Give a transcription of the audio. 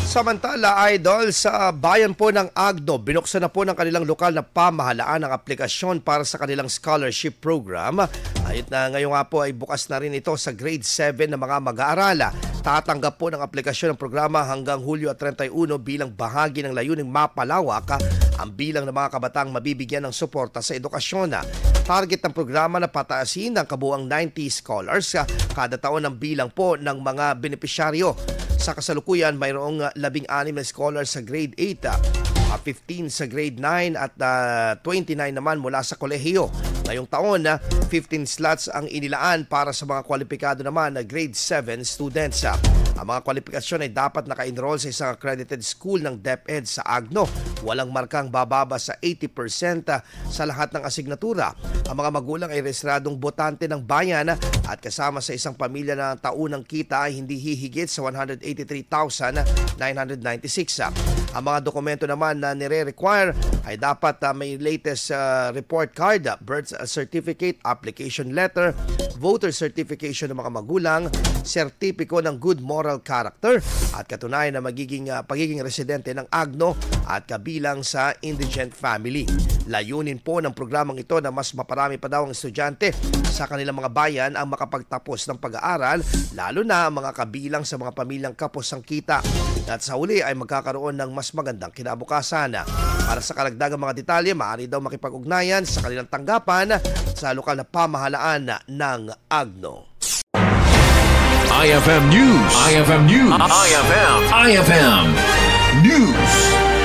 Samantala, idol, sa bayan po ng Agno, binuksan na po ng kanilang lokal na pamahalaan ang aplikasyon para sa kanilang scholarship program. Ayot na ngayon nga po ay bukas na rin ito sa grade 7 na mga mag-aarala. Tatanggap po ng aplikasyon ng programa hanggang Hulyo 31 bilang bahagi ng layuning mapalawak ang bilang ng mga kabataang mabibigyan ng suporta sa edukasyon. Target ng programa na pataasin ang kabuuang 90 scholars kada taon ng bilang po ng mga benepisyaryo. Sa kasalukuyan, mayroong 16 na scholars sa grade 8, 15 sa grade 9 at 29 naman mula sa kolehiyo. Ngayong taon, 15 slots ang inilaan para sa mga kwalipikado naman na grade 7 students. Ang mga kwalifikasyon ay dapat naka-enroll sa isang accredited school ng DepEd sa Agno. Walang markang bababa sa 80% sa lahat ng asignatura. Ang mga magulang ay rehistradong botante ng bayan at kasama sa isang pamilya na taunang kita ay hindi hihigit sa 183,996. Ang mga dokumento naman na nire-require ay dapat may latest report card, birth certificate, application letter, voter certification ng mga magulang, sertipiko ng good moral character at katunayan na pagiging residente ng Agno at kabilang sa indigent family. Layunin po ng programang ito na mas maparami pa daw ang estudyante sa kanilang mga bayan ang makapagtapos ng pag-aaral, lalo na ang mga kabilang sa mga pamilyang kapos ang kita. At sa huli ay magkakaroon ng mas magandang kinabukasan. Para sa karagdagang mga detalye, maaari daw makipag-ugnayan sa kanilang tanggapan sa lokal na pamahalaan ng Agno. IFM News. IFM News. IFM News.